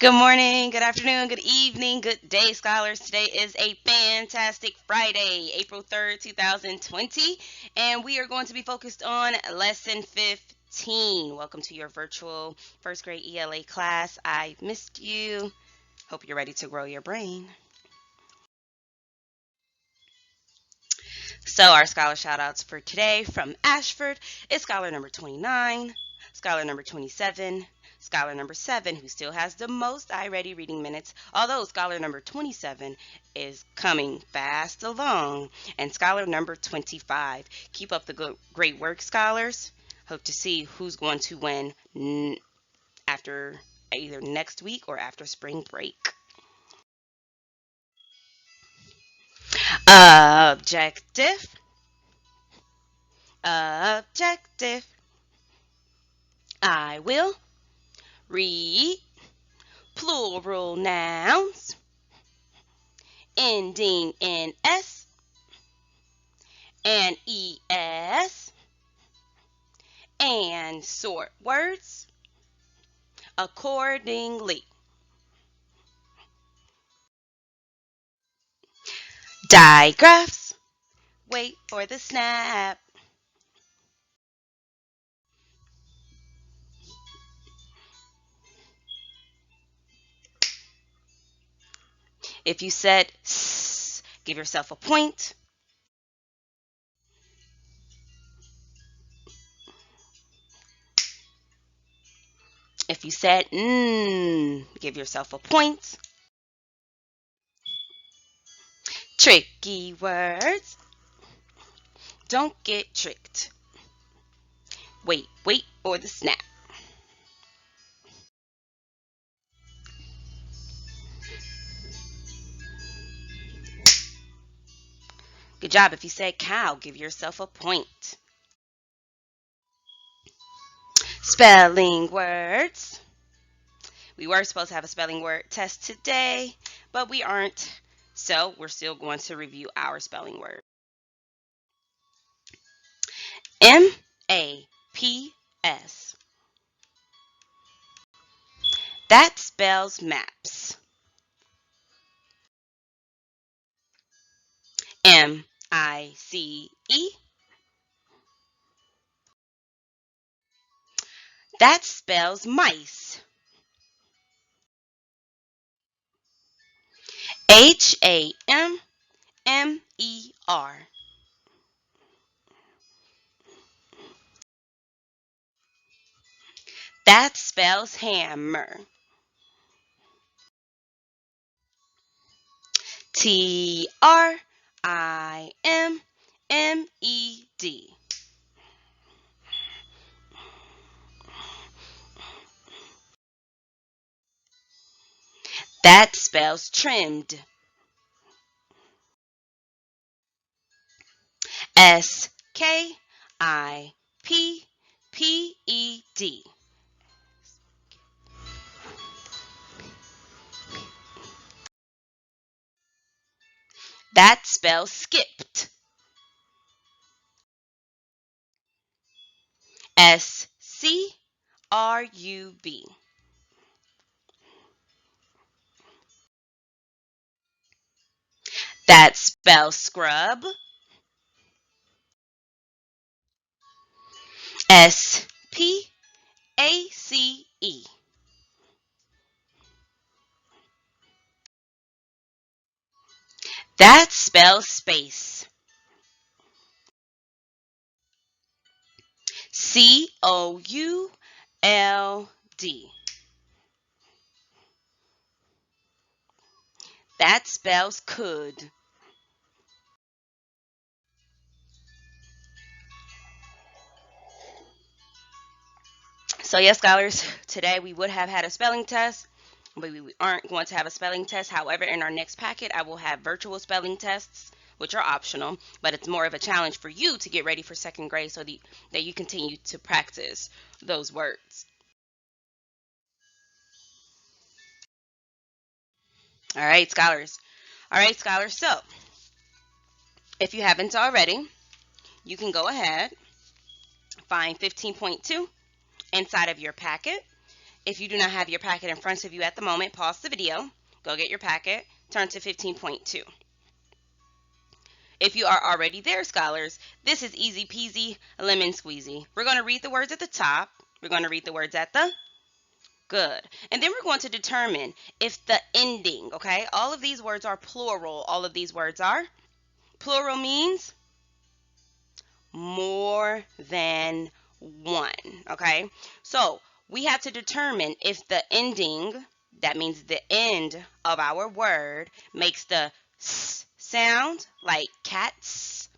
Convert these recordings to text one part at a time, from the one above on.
Good morning, good afternoon, good evening, good day, scholars. Today is a fantastic Friday, April 3rd, 2020, and we are going to be focused on lesson 15. Welcome to your virtual first grade ELA class. I missed you. Hope you're ready to grow your brain. So, our scholar shout outs for today from Ashford is scholar number 29, scholar number 27, scholar number 7, who still has the most iReady reading minutes, although scholar number 27 is coming fast along, and scholar number 25. Keep up the great work, scholars. Hope to see who's going to win after either next week or after spring break. Objective. Objective. I will read plural nouns ending in S and ES and sort words accordingly. Digraphs. Wait for the snap. If you said S, give yourself a point. If you said give yourself a point. Tricky words. Don't get tricked. Wait for the snap. Good job. If you said cow, give yourself a point. Spelling words. We were supposed to have a spelling word test today, but we aren't. So we're still going to review our spelling word. M-A-P-S. That spells maps. M-I-C-E. That spells mice. H-A-M-M-E-R. That spells hammer. T-R-I-M-M-E-D. That spells trimmed. S-K-I-P-P-E-D. That spells skipped. S-C-R-U-B. That spells scrub. S-P-A-C-E. That spells space. C-O-U-L-D. That spells could. So yes, scholars, today we would have had a spelling test, but we aren't going to have a spelling test. However, in our next packet, I will have virtual spelling tests, which are optional, but it's more of a challenge for you to get ready for second grade so that you continue to practice those words. All right, scholars. So if you haven't already, you can go ahead, find 15.2 inside of your packet. If you do not have your packet in front of you at the moment, pause the video, go get your packet, turn to 15.2. If you are already there, scholars, this is easy peasy, lemon squeezy. We're going to read the words at the top. We're going to read the words at the good. And then we're going to determine if the ending, okay? All of these words are plural. All of these words are plural means more than one, okay? So we have to determine if the ending, that means the end of our word, makes the s sound like cats,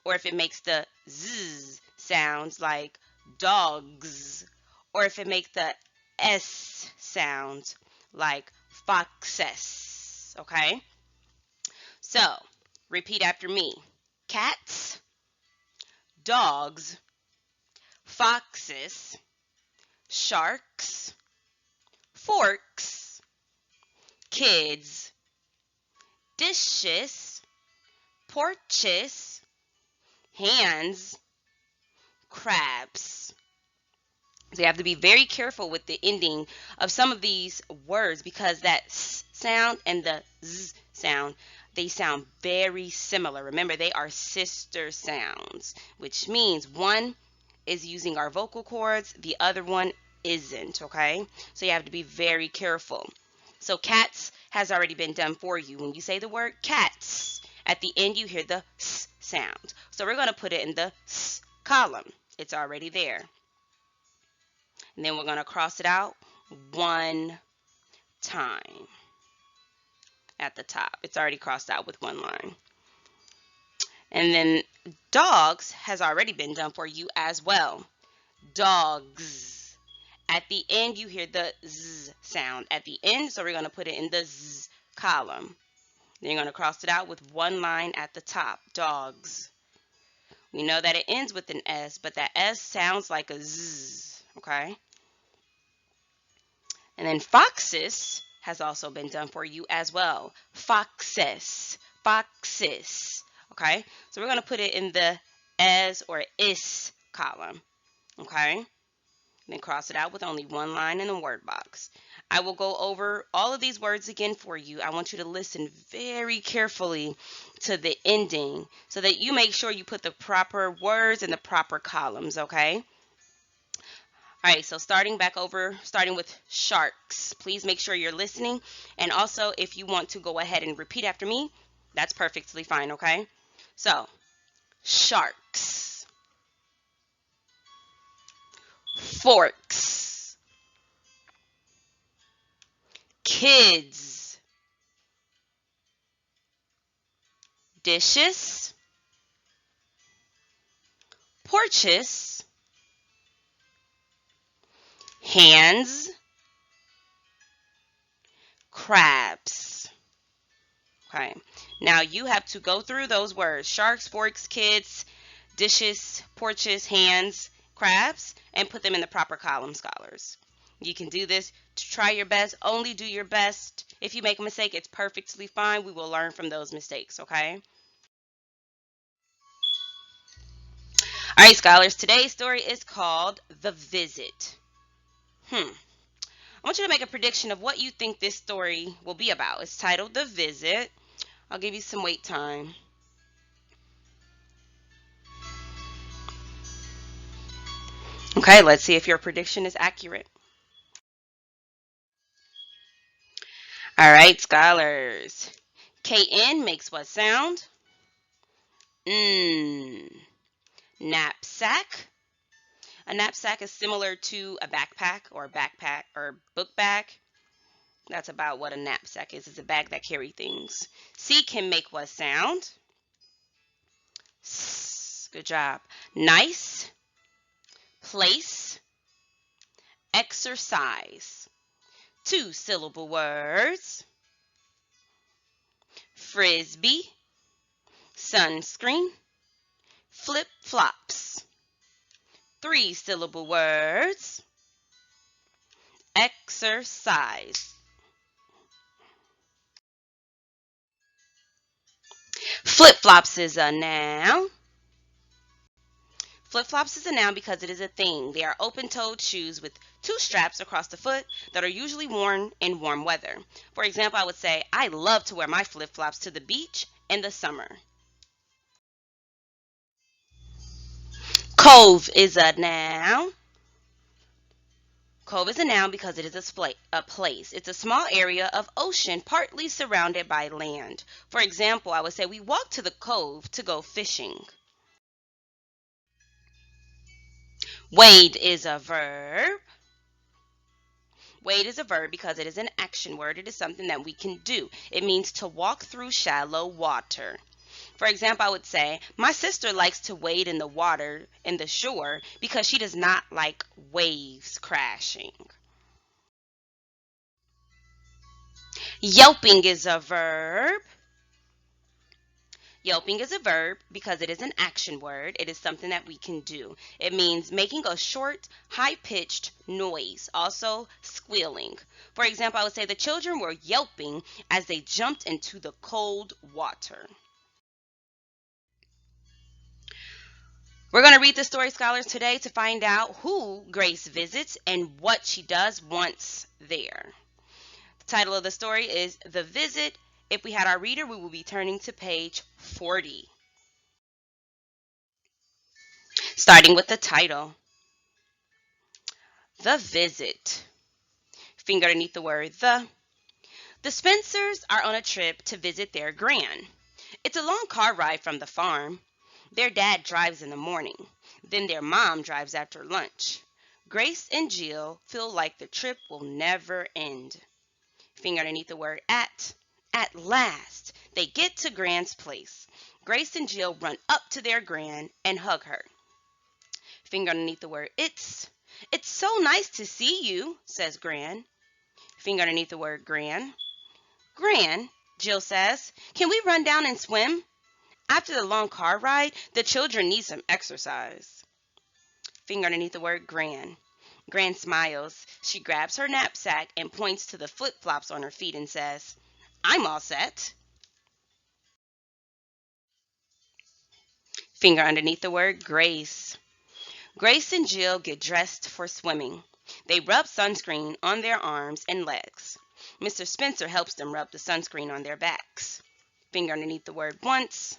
or if it makes the z sounds like dogs, or if it makes the s sound like foxes, okay? So repeat after me. Cats, dogs, foxes, sharks, forks, kids, dishes, porches, hands, crabs. So you have to be very careful with the ending of some of these words because that s sound and the z sound, they sound very similar. Remember, they are sister sounds, which means one is using our vocal cords, the other one isn't, okay? So you have to be very careful. So cats has already been done for you. When you say the word cats, at the end you hear the s sound. So we're going to put it in the s column. It's already there. And then we're going to cross it out one time at the top. It's already crossed out with one line. And then dogs has already been done for you as well. Dogs. At the end, you hear the z sound at the end, so we're going to put it in the z column. Then you're going to cross it out with one line at the top. Dogs. We know that it ends with an S, but that S sounds like a z, okay? And then foxes has also been done for you as well. Foxes, foxes, okay? So we're going to put it in the S or is column, okay? And then cross it out with only one line in the word box. I will go over all of these words again for you. I want you to listen very carefully to the ending so that you make sure you put the proper words in the proper columns, okay? All right, so starting with sharks. Please make sure you're listening. And also, if you want to go ahead and repeat after me, that's perfectly fine, okay? So, sharks, forks, kids, dishes, porches, hands, crabs. Okay, now you have to go through those words: sharks, forks, kids, dishes, porches, hands, crabs, and put them in the proper column, scholars. You can do this. Try your best. Only do your best. If you make a mistake, it's perfectly fine. We will learn from those mistakes, okay? All right, scholars, today's story is called The Visit. I want you to make a prediction of what you think this story will be about. It's titled The Visit. I'll give you some wait time. Okay, let's see if your prediction is accurate. All right, scholars. KN makes what sound? Knapsack. A knapsack is similar to a backpack or book bag. That's about what a knapsack is. It's a bag that carries things. C can make what sound? S. Good job. Nice. Place. Exercise. 2-syllable words. Frisbee. Sunscreen. Flip-flops. 3-syllable words. Exercise. Flip-flops is a noun. Flip-flops is a noun because it is a thing. They are open-toed shoes with two straps across the foot that are usually worn in warm weather. For example, I would say, I love to wear my flip-flops to the beach in the summer. Cove is a noun. Cove is a noun because it is a place. It's a small area of ocean partly surrounded by land. For example, I would say we walked to the cove to go fishing. Wade is a verb. Wade is a verb because it is an action word. It is something that we can do. It means to walk through shallow water. For example, I would say, my sister likes to wade in the water in the shore because she does not like waves crashing. Yelping is a verb. Yelping is a verb because it is an action word. It is something that we can do. It means making a short, high-pitched noise, also squealing. For example, I would say the children were yelping as they jumped into the cold water. We're going to read the story, scholars, today to find out who Grace visits and what she does once there. The title of the story is The Visit. If we had our reader, we will be turning to page 40. Starting with the title, The Visit. Finger underneath the word the. The Spencers are on a trip to visit their gran. It's a long car ride from the farm. Their dad drives in the morning. Then their mom drives after lunch. Grace and Jill feel like the trip will never end. Finger underneath the word at. At last, they get to Gran's place. Grace and Jill run up to their gran and hug her. Finger underneath the word it's. It's so nice to see you, says Gran. Finger underneath the word gran. Gran, Jill says, can we run down and swim? After the long car ride, the children need some exercise. Finger underneath the word gran. Gran smiles. She grabs her knapsack and points to the flip-flops on her feet and says, I'm all set. Finger underneath the word Grace. Grace and Jill get dressed for swimming. They rub sunscreen on their arms and legs. Mr. Spencer helps them rub the sunscreen on their backs. Finger underneath the word once.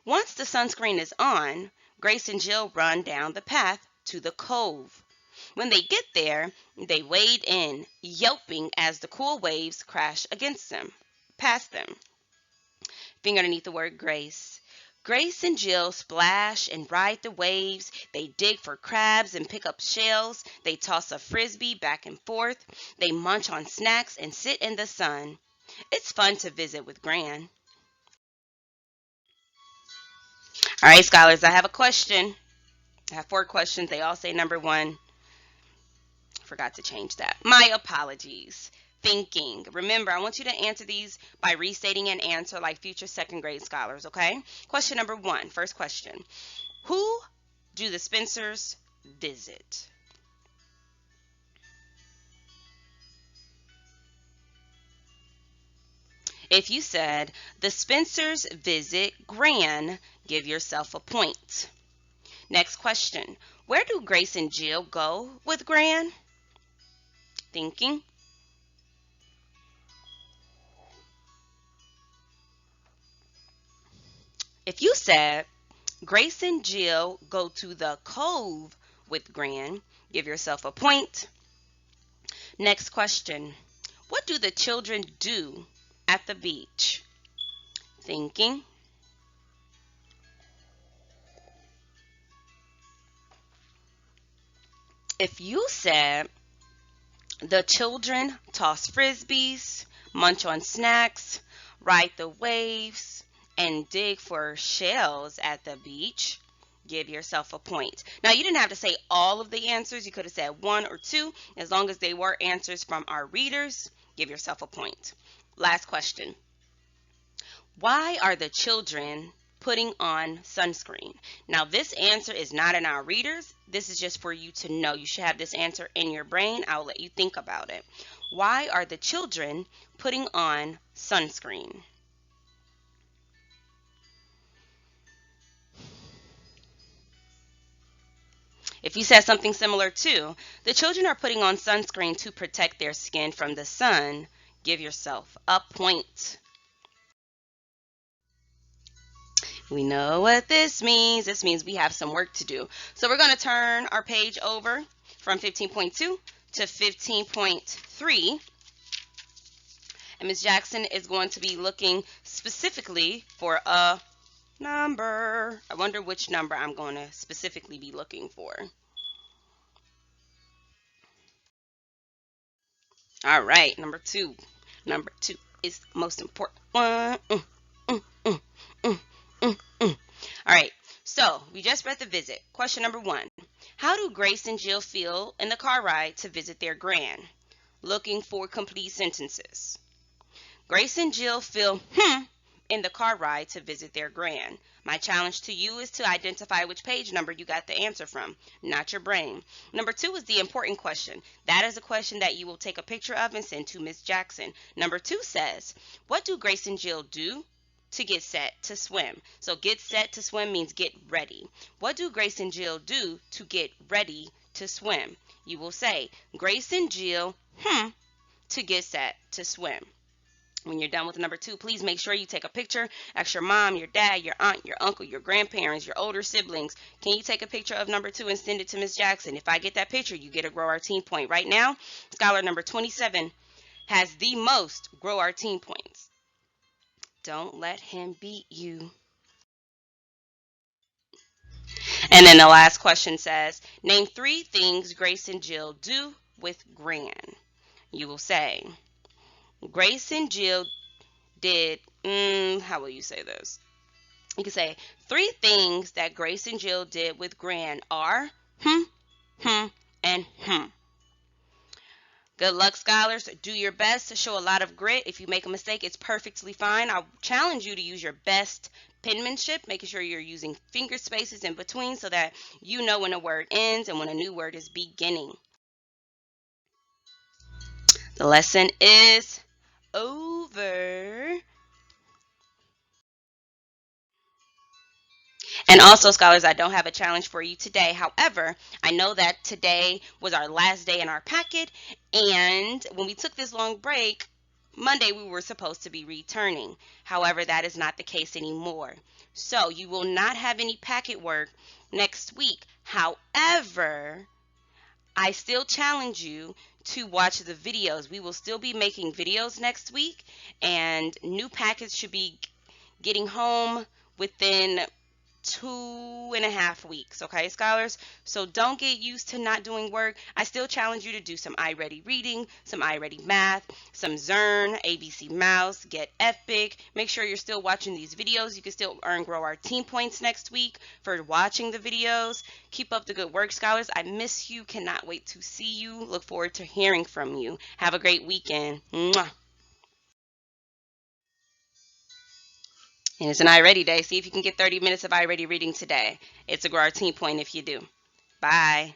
Once the sunscreen is on, Grace and Jill run down the path to the cove. When they get there, they wade in, yelping as the cool waves crash past them. Finger underneath the word Grace. Grace and Jill splash and ride the waves. They dig for crabs and pick up shells. They toss a frisbee back and forth. They munch on snacks and sit in the sun. It's fun to visit with Gran. All right, scholars, I have a question. I have 4 questions. They all say number 1. Forgot to change that. My apologies. Thinking. Remember, I want you to answer these by restating an answer like future second grade scholars, okay? Question number 1. First question. Who do the Spencers visit? If you said, the Spencers visit Gran, give yourself a point. Next question. Where do Grace and Jill go with Gran? Thinking. If you said, Grace and Jill go to the cove with Gran, give yourself a point. Next question. What do the children do at the beach? Thinking. If you said, the children toss frisbees, munch on snacks, ride the waves, and dig for shells at the beach, give yourself a point. Now, you didn't have to say all of the answers. You could have said 1 or 2. As long as they were answers from our readers, give yourself a point. Last question. Why are the children putting on sunscreen? Now, this answer is not in our readers. This is just for you to know. You should have this answer in your brain. I'll let you think about it. Why are the children putting on sunscreen? If you said something similar to, the children are putting on sunscreen to protect their skin from the sun, give yourself a point. We know what this means. This means we have some work to do. So we're going to turn our page over from 15.2 to 15.3. And Ms. Jackson is going to be looking specifically for a number. I wonder which number I'm going to specifically be looking for. All right, number 2. Number 2 is the most important one. All right, so we just read the visit. Question number 1. How do Grace and Jill feel in the car ride to visit their gran? Looking for complete sentences. Grace and Jill feel in the car ride to visit their gran. My challenge to you is to identify which page number you got the answer from, not your brain. Number 2 is the important question. That is a question that you will take a picture of and send to Ms. Jackson. Number 2 says, what do Grace and Jill do to get set to swim? So get set to swim means get ready. What do Grace and Jill do to get ready to swim? You will say, Grace and Jill, to get set to swim. When you're done with number 2, please make sure you take a picture. Ask your mom, your dad, your aunt, your uncle, your grandparents, your older siblings. Can you take a picture of number 2 and send it to Ms. Jackson? If I get that picture, you get a Grow Our Teen point. Right now, scholar number 27 has the most Grow Our Teen points. Don't let him beat you. And then the last question says, name 3 things Grace and Jill do with Gran. You will say, Grace and Jill did, how will you say this? You can say 3 things that Grace and Jill did with Gran are and Good luck, scholars. Do your best to show a lot of grit. If you make a mistake, it's perfectly fine. I'll challenge you to use your best penmanship, making sure you're using finger spaces in between so that you know when a word ends and when a new word is beginning. The lesson is over. And also, scholars, I don't have a challenge for you today. However, I know that today was our last day in our packet, and when we took this long break, Monday we were supposed to be returning. However, that is not the case anymore. So you will not have any packet work next week. However, I still challenge you to watch the videos. We will still be making videos next week, and new packets should be getting home within 2.5 weeks, okay, scholars? So don't get used to not doing work. I still challenge you to do some iReady reading, some iReady math, some Zern, ABC Mouse, Get Epic. Make sure you're still watching these videos. You can still earn Grow Our Teen points next week for watching the videos. Keep up the good work, scholars. I miss you. Cannot wait to see you. Look forward to hearing from you. Have a great weekend. Mwah. And it's an iReady day. See if you can get 30 minutes of iReady reading today. It's a Grow Our Teen point if you do. Bye.